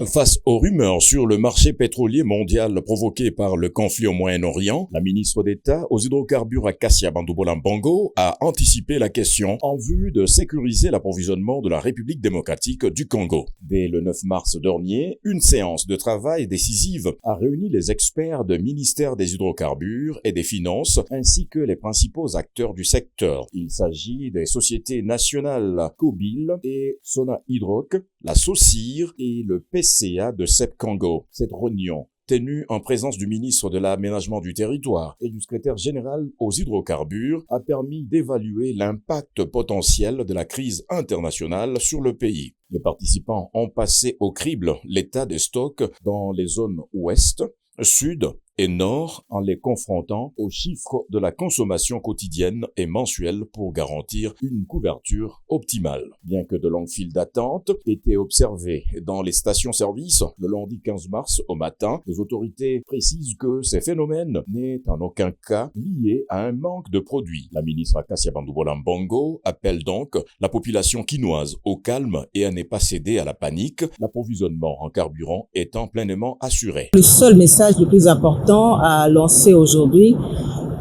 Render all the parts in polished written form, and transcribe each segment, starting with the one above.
Face aux rumeurs sur le marché pétrolier mondial provoquées par le conflit au Moyen-Orient, la ministre d'État aux hydrocarbures Acacia Bandoubola Mbongo a anticipé la question en vue de sécuriser l'approvisionnement de la République démocratique du Congo. Dès le 9 mars dernier, une séance de travail décisive a réuni les experts du ministère des hydrocarbures et des finances ainsi que les principaux acteurs du secteur. Il s'agit des sociétés nationales Kobil et Sona Hydroc, la SOCIR et le PCA de Sep Congo. Cette réunion, tenue en présence du ministre de l'Aménagement du Territoire et du secrétaire général aux hydrocarbures, a permis d'évaluer l'impact potentiel de la crise internationale sur le pays. Les participants ont passé au crible l'état des stocks dans les zones ouest, sud et nord en les confrontant aux chiffres de la consommation quotidienne et mensuelle pour garantir une couverture optimale. Bien que de longues files d'attente étaient observées dans les stations-service le lundi 15 mars au matin, les autorités précisent que ces phénomènes n'est en aucun cas lié à un manque de produits. La ministre Acacia Bandoubola Mbongo appelle donc la population quinoise au calme et à ne pas céder à la panique, l'approvisionnement en carburant étant pleinement assuré. Le seul message le plus important à lancer aujourd'hui,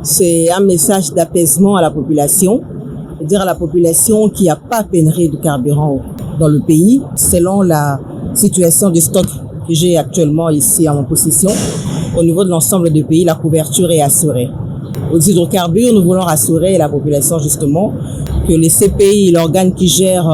c'est un message d'apaisement à la population, dire à la population qu'il n'y a pas pénurie de carburant dans le pays. Selon la situation du stock que j'ai actuellement ici en mon possession, au niveau de l'ensemble du pays, la couverture est assurée. Aux hydrocarbures, nous voulons rassurer la population justement que les CPI, l'organe qui gère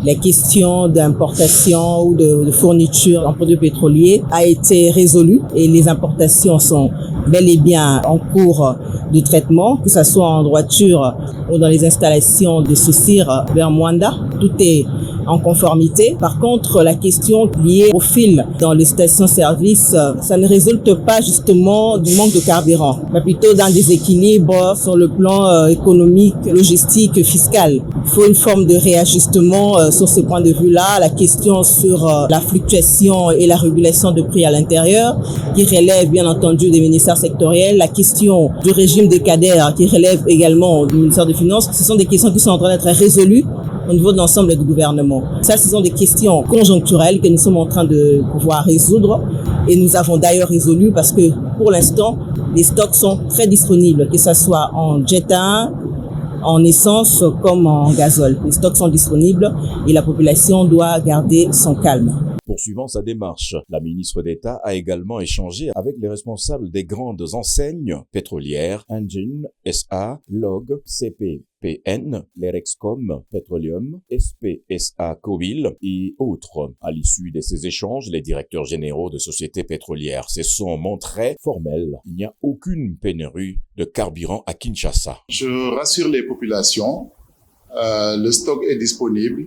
les questions d'importation ou de fourniture en produits pétroliers, a été résolu et les importations sont bel et bien en cours de traitement, que ce soit en droiture ou dans les installations de SOCIR vers Mwanda. Tout est en conformité. Par contre, la question liée au fil dans les stations-service, ça ne résulte pas justement du manque de carburant, mais plutôt d'un déséquilibre sur le plan économique, logistique, fiscal. Il faut une forme de réajustement sur ce point de vue-là. La question sur la fluctuation et la régulation de prix à l'intérieur, qui relève bien entendu des ministères sectoriels. La question du régime des cadres, qui relève également du ministère des Finances. Ce sont des questions qui sont en train d'être résolues au niveau de l'ensemble du gouvernement. Ça, ce sont des questions conjoncturelles que nous sommes en train de pouvoir résoudre et nous avons d'ailleurs résolu parce que pour l'instant, les stocks sont très disponibles, que ce soit en Jet 1, en essence comme en gazole. Les stocks sont disponibles et la population doit garder son calme. Poursuivant sa démarche, la ministre d'État a également échangé avec les responsables des grandes enseignes pétrolières, Engine, SA, LOG, CPPN, l'Erexcom, Petroleum, SPSA Kobil et autres. À l'issue de ces échanges, les directeurs généraux de sociétés pétrolières se sont montrés formels. Il n'y a aucune pénurie de carburant à Kinshasa. Je rassure les populations, le stock est disponible.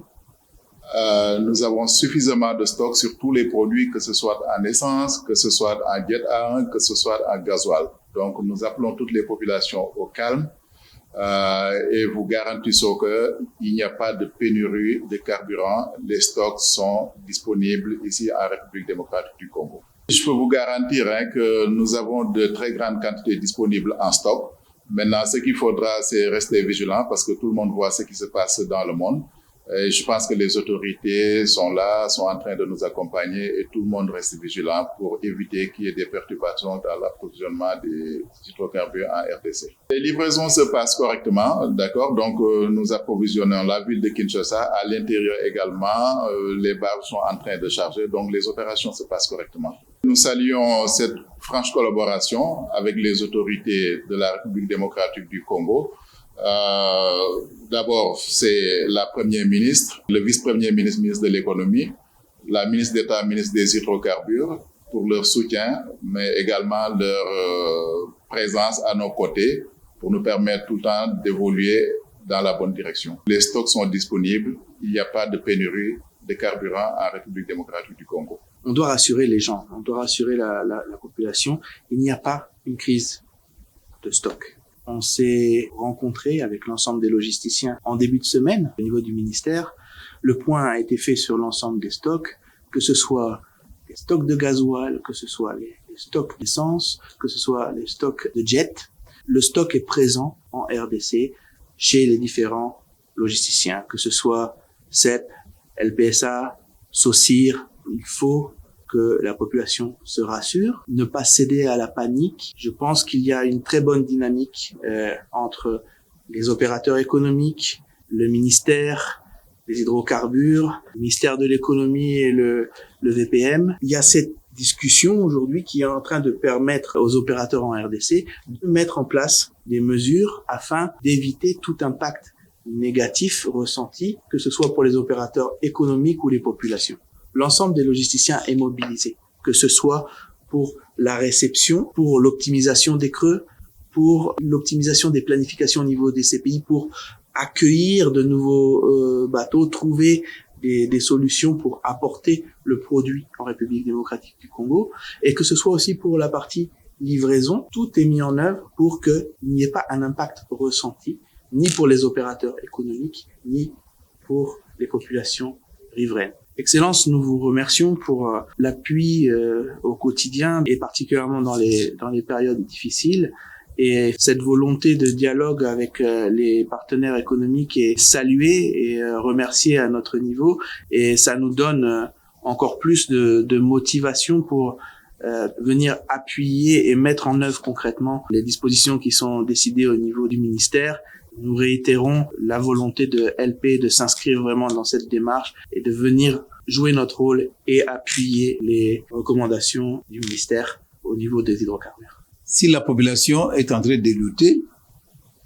Nous avons suffisamment de stock sur tous les produits, que ce soit en essence, que ce soit en jet A1, que ce soit en gasoil. Donc, nous appelons toutes les populations au calme et vous garantissons qu'il n'y a pas de pénurie de carburant. Les stocks sont disponibles ici en République démocratique du Congo. Je peux vous garantir que nous avons de très grandes quantités disponibles en stock. Maintenant, ce qu'il faudra, c'est rester vigilant parce que tout le monde voit ce qui se passe dans le monde. Et je pense que les autorités sont là, sont en train de nous accompagner et tout le monde reste vigilant pour éviter qu'il y ait des perturbations dans l'approvisionnement des hydrocarbures en RDC. Les livraisons se passent correctement, d'accord? Donc, nous approvisionnons la ville de Kinshasa. À l'intérieur également, les barres sont en train de charger, donc les opérations se passent correctement. Nous saluons cette franche collaboration avec les autorités de la République démocratique du Congo. D'abord, c'est la première ministre, le vice-premier ministre, ministre de l'économie, la ministre d'État, ministre des hydrocarbures, pour leur soutien, mais également leur présence à nos côtés pour nous permettre tout le temps d'évoluer dans la bonne direction. Les stocks sont disponibles, il n'y a pas de pénurie de carburant en République démocratique du Congo. On doit rassurer les gens, on doit rassurer la population. Il n'y a pas une crise de stock. On s'est rencontré avec l'ensemble des logisticiens en début de semaine au niveau du ministère. Le point a été fait sur l'ensemble des stocks, que ce soit les stocks de gasoil, que ce soit les stocks d'essence, que ce soit les stocks de jet. Le stock est présent en RDC chez les différents logisticiens, que ce soit CEP, LPSA, SOCIR, Il faut que la population se rassure, ne pas céder à la panique. Je pense qu'il y a une très bonne dynamique entre les opérateurs économiques, le ministère des hydrocarbures, le ministère de l'économie et le VPM. Il y a cette discussion aujourd'hui qui est en train de permettre aux opérateurs en RDC de mettre en place des mesures afin d'éviter tout impact négatif ressenti, que ce soit pour les opérateurs économiques ou les populations. L'ensemble des logisticiens est mobilisé, que ce soit pour la réception, pour l'optimisation des creux, pour l'optimisation des planifications au niveau des CPI, pour accueillir de nouveaux bateaux, trouver des solutions pour apporter le produit en République démocratique du Congo, et que ce soit aussi pour la partie livraison. Tout est mis en œuvre pour qu'il n'y ait pas un impact ressenti, ni pour les opérateurs économiques, ni pour les populations riveraines. Excellence, nous vous remercions pour l'appui au quotidien et particulièrement dans les périodes difficiles. Et cette volonté de dialogue avec les partenaires économiques est saluée et remerciée à notre niveau. Et ça nous donne encore plus de motivation pour venir appuyer et mettre en œuvre concrètement les dispositions qui sont décidées au niveau du ministère. Nous réitérons la volonté de LP de s'inscrire vraiment dans cette démarche et de venir jouer notre rôle et appuyer les recommandations du ministère au niveau des hydrocarbures. Si la population est en train de lutter,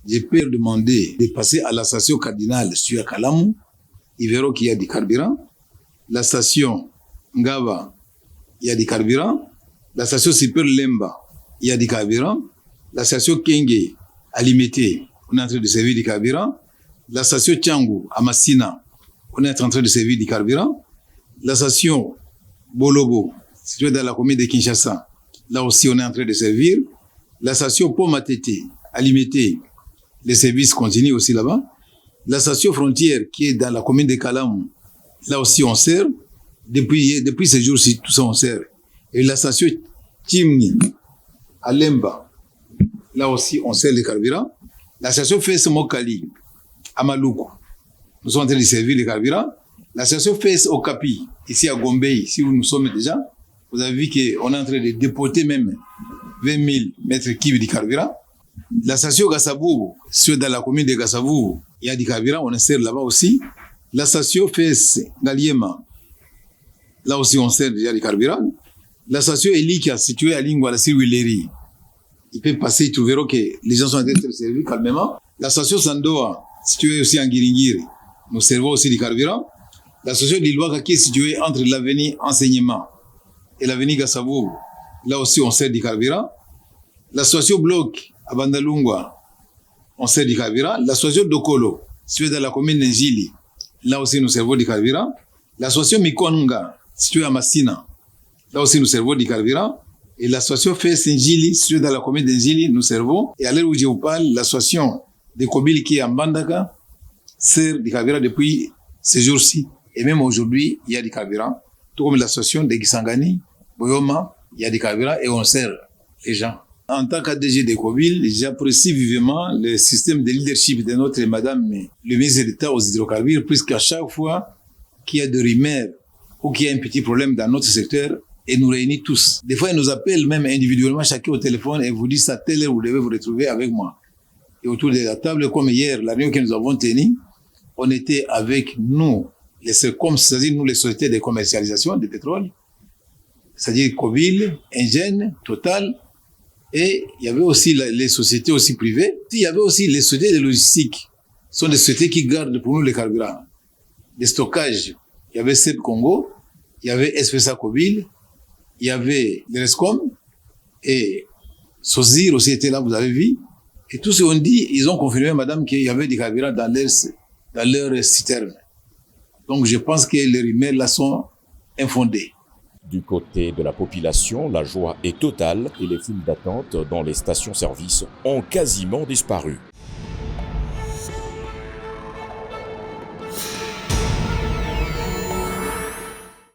je peux demander de passer à la station cardinale sur Kalamu. Ils verront qu'il y a du carburant. La station Ngava, il y a du carburant. La station Super Lemba, il y a du carburant. La station Kenge, à Limité, on est en train de servir du carburant. La station Tchangou, à Massina, on est en train de servir du carburant. La station Bolobo, située dans la commune de Kinshasa, là aussi on est en train de servir. La station Pomatete, à Limité, les services continuent aussi là-bas. La station Frontière, qui est dans la commune de Kalamu, là aussi on sert. Depuis ces jours-ci, tout ça on sert. Et la station Timni, à Lemba, là aussi on sert les carburants. La station Fes Mokali, à Maluku, nous sommes en train de servir les carburants. La station Fes Okapi, ici à Gombe, ici où nous sommes déjà, vous avez vu qu'on est en train de dépoter même 20 000 mètres cubes de carburant. La station Gassabou, sur dans la commune de Gassabou, il y a du carburant, on sert là-bas aussi. La station Fes Galiema, là aussi on sert déjà du carburant. La station Elika, située à Lingua, la Sirwileri, il peut passer, ils trouveront que les gens sont en train de servir calmement. La station Sandoa, située aussi en Giringiri, nous servons aussi du carburant. La station d'Ilwaka, qui est située entre l'avenue Enseignement et l'avenue Gassabou, là aussi on sert du carburant. La station Bloc à Bandalungwa, on sert du carburant. La station Dokolo, située dans la commune de Njili, là aussi nous servons du carburant. La station Mikonga, située à Massina, là aussi nous servons du carburant. Et la station Fes-Njili, située dans la commune de Njili, nous servons. Et à l'heure où je vous parle, la station de Kobil qui est à Mbandaka sert du carburant depuis ces jours-ci. Et même aujourd'hui, il y a du carburant. Tout comme la station de Gisangani, Boyoma, il y a du carburant et on sert les gens. En tant qu'ADG de Kobil, j'apprécie vivement le système de leadership de notre madame, le ministre d'État aux hydrocarbures, puisqu'à chaque fois qu'il y a de rumeurs ou qu'il y a un petit problème dans notre secteur, elle nous réunit tous. Des fois, elle nous appelle même individuellement, chacun au téléphone, et vous dit à telle heure, vous devez vous retrouver avec moi. Et autour de la table, comme hier, la réunion que nous avons tenue, on était avec nous, c'est-à-dire nous, les sociétés de commercialisation de pétrole, c'est-à-dire Kobil, Engen, Total, et il y avait aussi les sociétés aussi privées. Il y avait aussi les sociétés de logistique. Ce sont des sociétés qui gardent pour nous les carburants. Des stockages. Il y avait CEP Congo, il y avait SPSA Kobil, il y avait l'ERESCOM, et Sozir aussi était là, vous avez vu. Et tous ceux qui ont dit, ils ont confirmé, madame, qu'il y avait des carburants dans leur citerne. Donc je pense que les rumeurs là sont infondées. Du côté de la population, la joie est totale et les files d'attente dans les stations-service ont quasiment disparu.